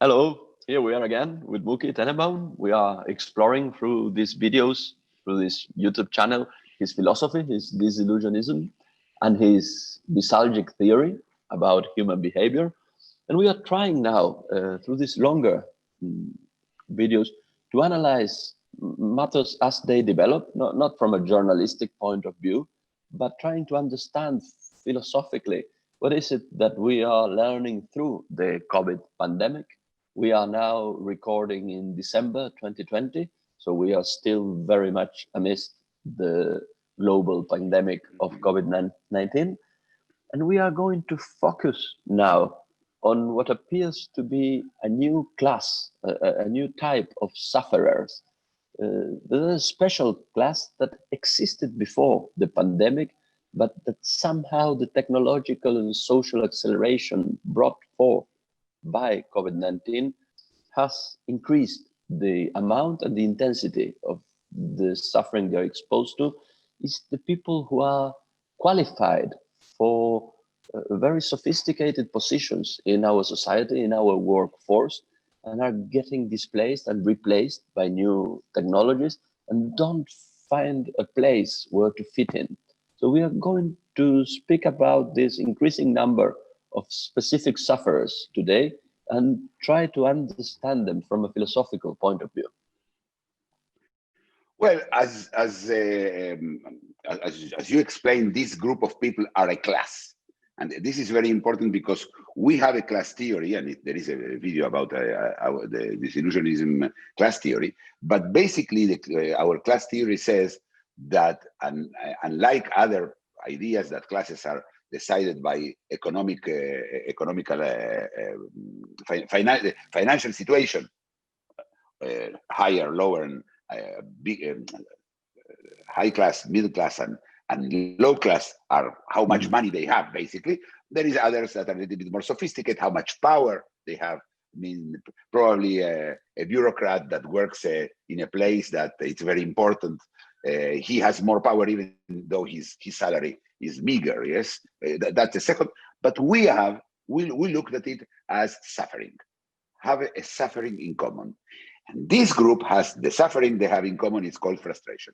Hello, here we are again with Mookie Tenembaum. We are exploring through these videos, through this YouTube channel, his philosophy, his disillusionism, and his nostalgic theory about human behavior. And we are trying now, through these longer videos, to analyze matters as they develop, not from a journalistic point of view, but trying to understand philosophically what is it that we are learning through the COVID pandemic. We are now recording in December 2020, so we are still very much amidst the global pandemic of COVID-19. And we are going to focus now on what appears to be a new class, a new type of sufferers. There's a special class that existed before the pandemic, but that somehow the technological and social acceleration brought forth by COVID-19 has increased the amount and the intensity of the suffering they're exposed to. Is the people who are qualified for very sophisticated positions in our society, in our workforce, and are getting displaced and replaced by new technologies and don't find a place where to fit in. So we are going to speak about this increasing number of specific sufferers today and try to understand them from a philosophical point of view. Well, as you explained, this group of people are a class. And this is very important because we have a class theory, and there is a video about the disillusionism class theory. But basically, our class theory says that, unlike other ideas that classes are decided by financial situation, higher, lower, and high class, middle class, and low class are how much money they have, basically. There is others that are a little bit more sophisticated, how much power they have. I mean, probably a bureaucrat that works in a place that it's very important. He has more power even though his salary is meager, yes? That's the second. But we looked at it as suffering, have a suffering in common. And this group has the suffering they have in common is called frustration.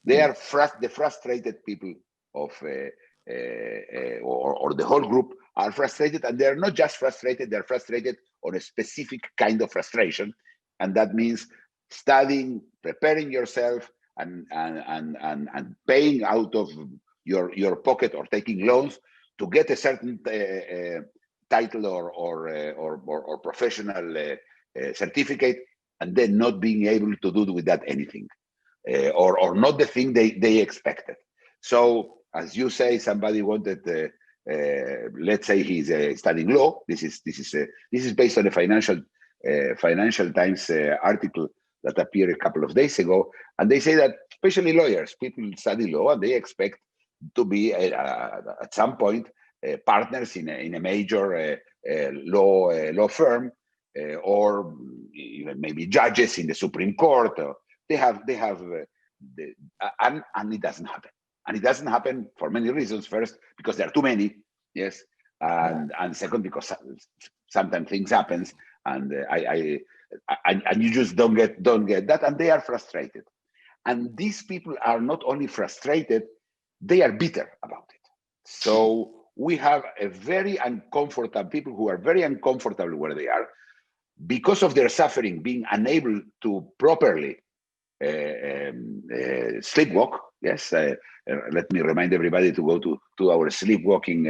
They are the frustrated people of, or the whole group are frustrated, and they're not just frustrated, they're frustrated on a specific kind of frustration. And that means studying, preparing yourself, and paying out of your pocket or taking loans to get a certain title or professional certificate, and then not being able to do with that anything. Or not the thing they expected. So, as you say, somebody wanted, let's say he's studying law. This is based on a Financial Times article that appeared a couple of days ago, and they say that especially lawyers, people study law, and they expect to be at some point partners in a major law firm, or even maybe judges in the Supreme Court. And it doesn't happen. And it doesn't happen for many reasons. First, because there are too many, yes, and second, because sometimes things happens, and and you just don't get that, and they are frustrated. And these people are not only frustrated, they are bitter about it. So we have a very uncomfortable people who are very uncomfortable where they are because of their suffering, being unable to properly sleepwalk. Yes, let me remind everybody to go to our sleepwalking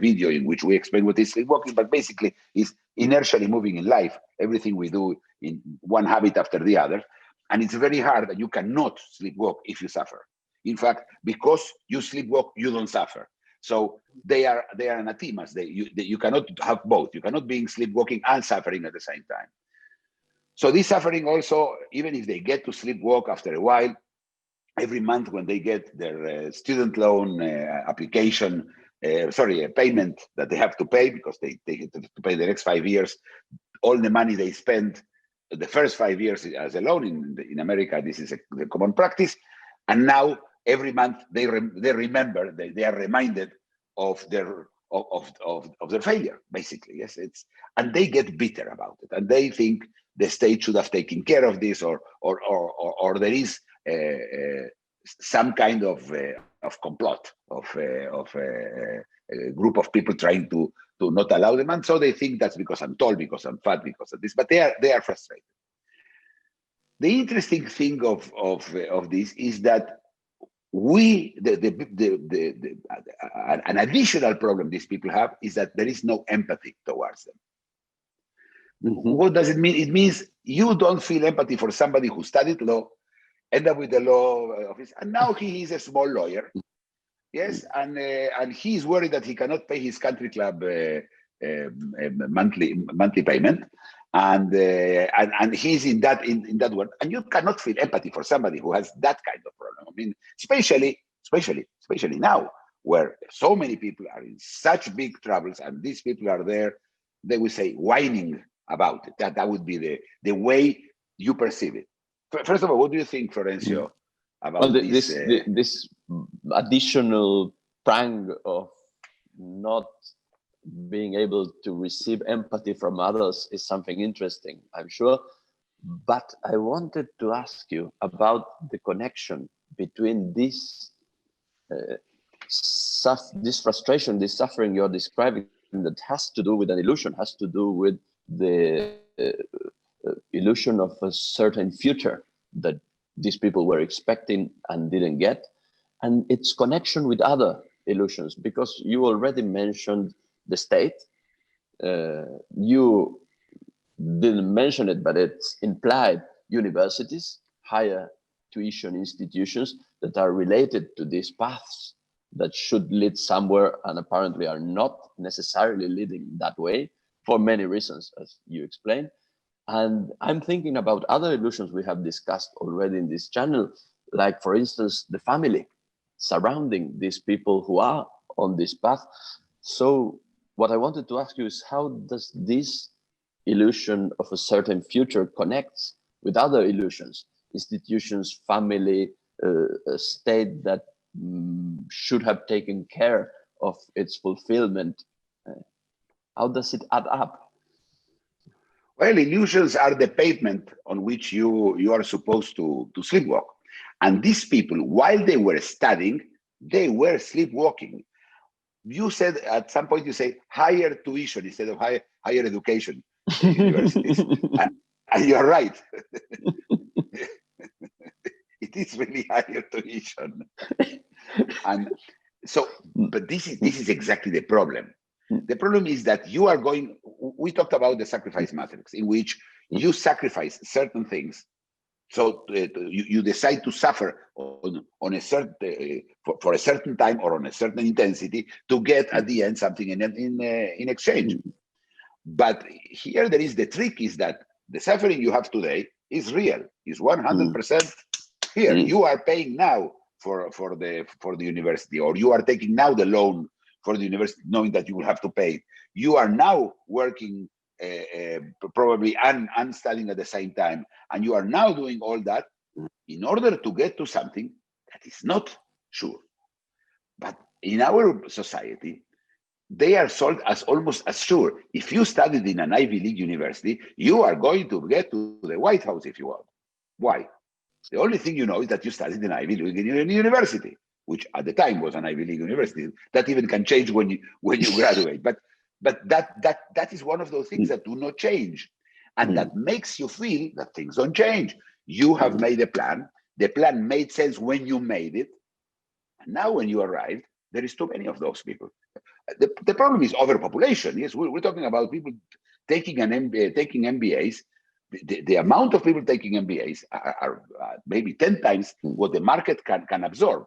video, in which we explain what is sleepwalking, but basically is inertially moving in life, everything we do in one habit after the other. And it's very hard, and you cannot sleepwalk if you suffer. In fact, because you sleepwalk, you don't suffer. So they are anathemas. You cannot have both. You cannot be sleepwalking and suffering at the same time. So this suffering also, even if they get to sleepwalk after a while, every month when they get their student loan application, a payment that they have to pay because they have to pay the next 5 years, all the money they spend the first 5 years as a loan in America, this is the common practice. And now every month they remember, they are reminded of their of their failure, basically. Yes, and they get bitter about it, and they think the state should have taken care of this, or there is some kind of complot of a group of people trying to not allow them, and so they think that's because I'm tall, because I'm fat, because of this. But they are frustrated. The interesting thing of this is that an additional problem these people have is that there is no empathy towards them. Mm-hmm. What does it mean? It means you don't feel empathy for somebody who studied law, end up with the law office, and now he is a small lawyer. Yes, and he is worried that he cannot pay his country club monthly payment, and he's in that world, and you cannot feel empathy for somebody who has that kind of problem. I mean, especially now, where so many people are in such big troubles, and these people are there, they will say, whining about it. That would be the way you perceive it. First of all, what do you think, Florencio, about this additional prang of not being able to receive empathy from others is something interesting, I'm sure. But I wanted to ask you about the connection between this frustration, this suffering you're describing, that has to do with an illusion, has to do with the illusion of a certain future that these people were expecting and didn't get, and its connection with other illusions, because you already mentioned the state. You didn't mention it, but it's implied: universities, higher tuition institutions that are related to these paths that should lead somewhere and apparently are not necessarily leading that way for many reasons, as you explained. And I'm thinking about other illusions we have discussed already in this channel, like, for instance, the family surrounding these people who are on this path. So what I wanted to ask you is, how does this illusion of a certain future connects with other illusions, institutions, family, a state that should have taken care of its fulfillment? How does it add up? Well, illusions are the pavement on which you are supposed to sleepwalk. And these people, while they were studying, they were sleepwalking. You said at some point, you say higher tuition instead of higher education universities. And you're right. It is really higher tuition. And so, but this is exactly the problem. The problem is that you are going, we talked about the sacrifice matrix, in which you sacrifice certain things. So you decide to suffer on a certain for a certain time or on a certain intensity to get at the end something in exchange. But here there is the trick, is that the suffering you have today is real, is 100% here. You are paying now for the university, or you are taking now the loan for the university, knowing that you will have to pay. You are now working probably and studying at the same time, and you are now doing all that in order to get to something that is not sure. But in our society, they are sold as almost as sure. If you studied in an Ivy League university, you are going to get to the White House if you want. Why? The only thing you know is that you studied in Ivy League university, which at the time was an Ivy League university. That even can change when you graduate. But that is one of those things that do not change, and that makes you feel that things don't change. You have made a plan. The plan made sense when you made it, and now when you arrived, there is too many of those people. The problem is overpopulation. Yes, we're talking about people taking an MBA, taking MBAs. The amount of people taking MBAs are maybe 10 times what the market can absorb.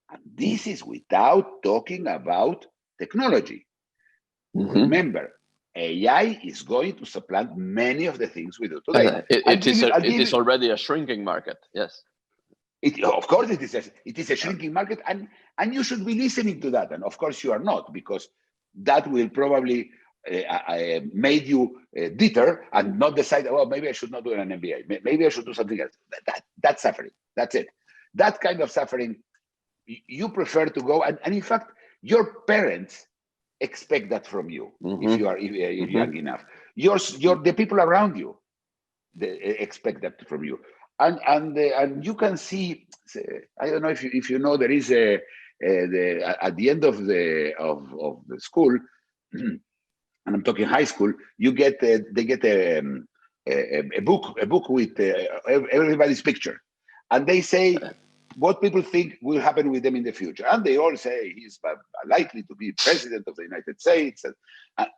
And this is without talking about technology. Remember, AI is going to supplant many of the things we do today. It is already a shrinking market. Yes. Of course, it is a shrinking market, and you should be listening to that. And of course, you are not, because that will probably made you deter and not decide, well, maybe I should not do an MBA. Maybe I should do something else. That's suffering. That's it. That kind of suffering, you prefer to go. And in fact, your parents expect that from you if you are if young enough. The people around you, they expect that from you, and you can see. I don't know if you know, there is at the end of the school, and I'm talking high school, you get they get a book with everybody's picture, and they say what people think will happen with them in the future, and they all say he's likely to be president of the United States, and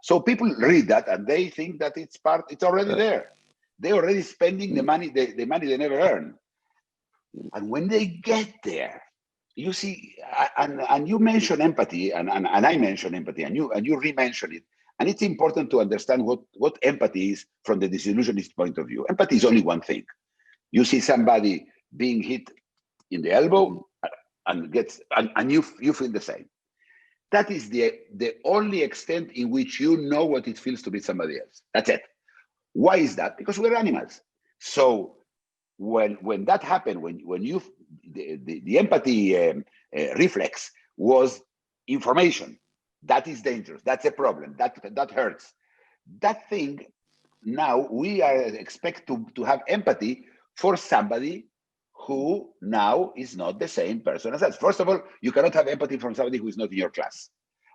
so people read that and they think that it's already there. They're already spending the money the money they never earned, and when they get there, you see, and you mention empathy, and I mention empathy, and you re-mention it. And it's important to understand what empathy is from the disillusionist point of view. Empathy is only one thing. You see somebody being hit in the elbow and you feel the same. That is the only extent in which you know what it feels to be somebody else. That's it. Why is that? Because we're animals. So when that happened, when you the empathy reflex was information. That is dangerous. That's a problem. That hurts. That thing, now we are expect to have empathy for somebody who now is not the same person as us. First of all, you cannot have empathy from somebody who is not in your class.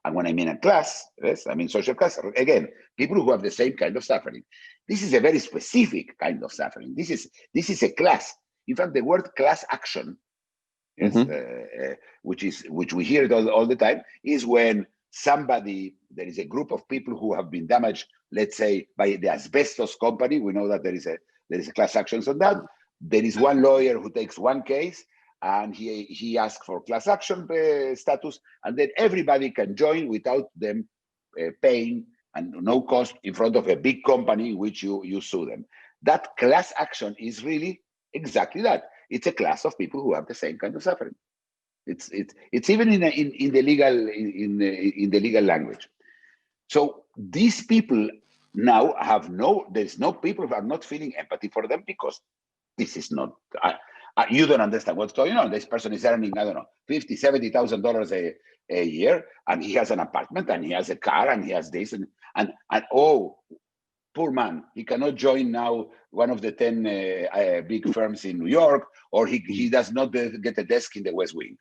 And when I mean a class, yes, I mean social class. Again, people who have the same kind of suffering. This is a very specific kind of suffering. This is a class. In fact, the word class action, yes, which we hear it all the time, is when there is a group of people who have been damaged, let's say by the asbestos company. We know that there is a class actions on that. There is one lawyer who takes one case and he asks for class action status, and then everybody can join without them paying and no cost in front of a big company in which you sue them. That class action is really exactly that. It's a class of people who have the same kind of suffering. It's even in the legal language. So these people now there's no people who are not feeling empathy for them, because this is not, you don't understand what's going on. This person is earning, I don't know, $50,000, $70,000 a year, and he has an apartment, and he has a car, and he has this, and oh, poor man, he cannot join now one of the 10 big firms in New York, or he does not get a desk in the West Wing.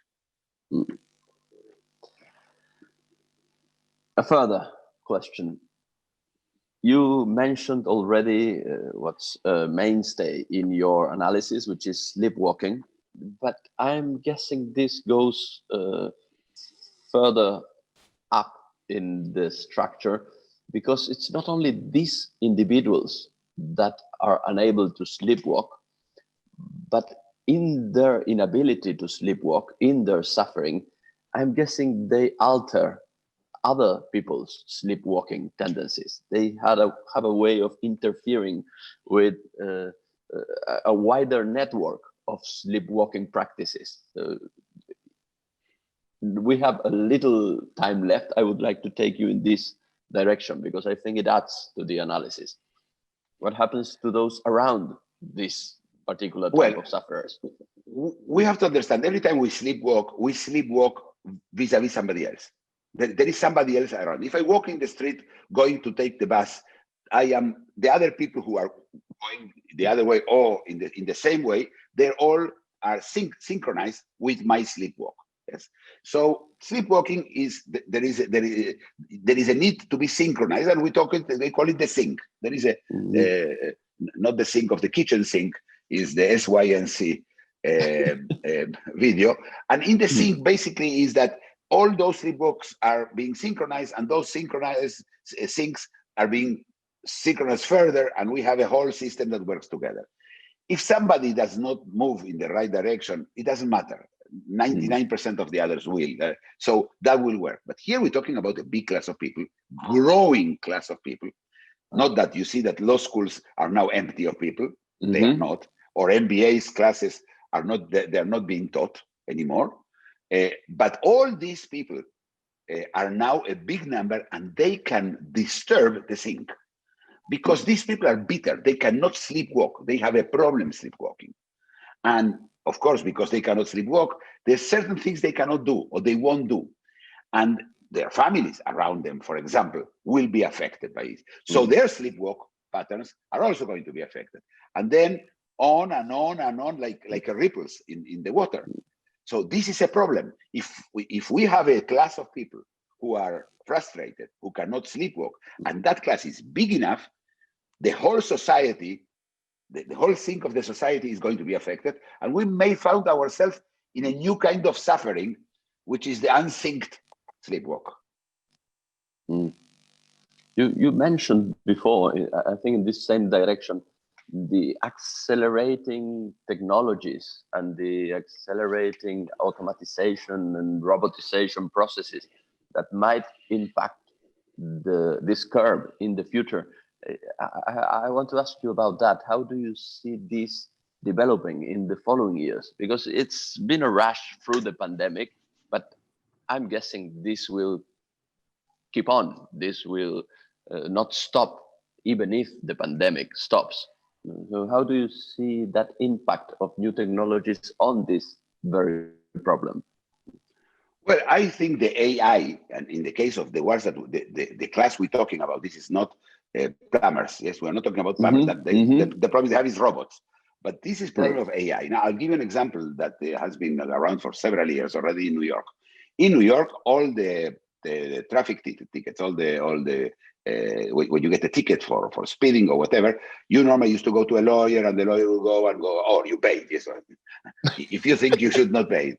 A further question. You mentioned already what's a mainstay in your analysis, which is sleepwalking, but I'm guessing this goes further up in the structure, because it's not only these individuals that are unable to sleepwalk, but in their inability to sleepwalk, in their suffering, I'm guessing they alter other people's sleepwalking tendencies. They have a way of interfering with a wider network of sleepwalking practices. We have a little time left. I would like to take you in this direction, because I think it adds to the analysis. What happens to those around this particular type of sufferers? We have to understand, every time we sleepwalk vis-a-vis somebody else. There is somebody else around. If I walk in the street going to take the bus, the other people who are going the other way or in the same way, they all are synchronized with my sleepwalk. Yes. So sleepwalking is there is a need to be synchronized, and they call it the sink. There is not the sink of the kitchen sink, is the SYNC video, and in the sink basically is that all those sleepwalks are being synchronized, and those synchronized sinks are being synchronized further, and we have a whole system that works together. If somebody does not move in the right direction, it doesn't matter. 99% of the others will. So that will work. But here we're talking about a big class of people, growing class of people. Not that you see that law schools are now empty of people. They are not. Or MBA's classes are not. They're not being taught anymore. But all these people are now a big number, and they can disturb the sink, because these people are bitter. They cannot sleepwalk. They have a problem sleepwalking. And of course, because they cannot sleepwalk, there's certain things they cannot do or they won't do. And their families around them, for example, will be affected by it. So their sleepwalk patterns are also going to be affected. And then on and on and on, like ripples in the water. So this is a problem. If we have a class of people who are frustrated, who cannot sleepwalk, and that class is big enough, the whole society, the whole sink of the society is going to be affected. And we may find ourselves in a new kind of suffering, which is the unsynced sleepwalk. You mentioned before, I think in this same direction, the accelerating technologies and the accelerating automatization and robotization processes that might impact this curve in the future. I want to ask you about that. How do you see this developing in the following years? Because it's been a rush through the pandemic, but I'm guessing this will keep on. This will not stop, even if the pandemic stops. So how do you see that impact of new technologies on this very problem? Well, I think the AI, and in the case of the ones that the class we're talking about, this is not plumbers. Yes, we're not talking about plumbers. The problem they have is robots. But this is problem of AI. Now, I'll give you an example that has been around for several years already in New York. In New York, all the traffic tickets, all the when you get a ticket for speeding or whatever, you normally used to go to a lawyer, and the lawyer will go, oh, you paid. Yes, if you think you should not pay.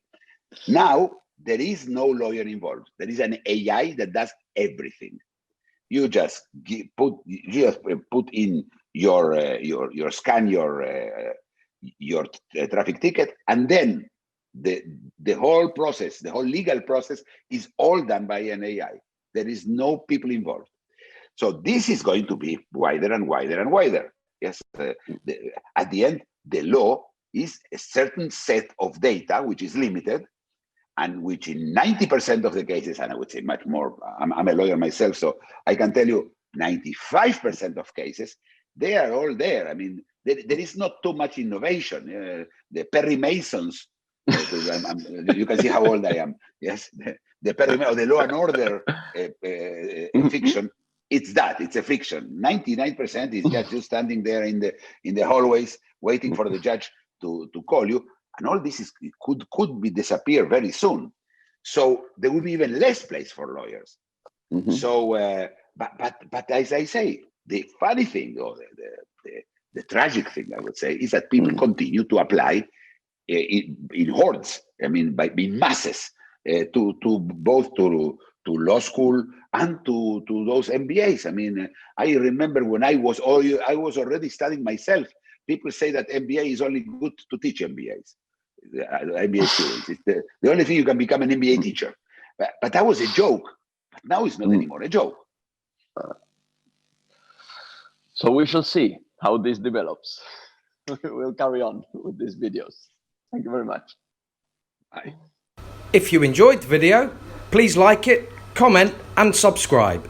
Now, there is no lawyer involved. There is an AI that does everything. You just put in your scan your traffic ticket, and then the whole process, the whole legal process, is all done by an AI. There is no people involved. So this is going to be wider and wider and wider. Yes, at the end, the law is a certain set of data which is limited, and which in 90% of the cases, and I would say much more, I'm a lawyer myself, so I can tell you 95% of cases, they are all there. I mean, there is not too much innovation. The Perry Masons, you can see how old I am. Yes, the Perry or the Law and Order fiction. It's a fiction. 99% is just you standing there in the hallways waiting for the judge to call you. And all this could be disappear very soon. So there will be even less place for lawyers. So, but as I say, the funny thing, or the tragic thing, I would say, is that people continue to apply in hordes. I mean, in masses to both to law school and to those MBAs. I mean, I remember when I was already studying myself. People say that MBA is only good to teach MBAs. MBA students. It's the only thing you can become an MBA teacher. But that was a joke. But now it's not anymore a joke. So we shall see how this develops. We'll carry on with these videos. Thank you very much. Bye. If you enjoyed the video, please like it, comment and subscribe.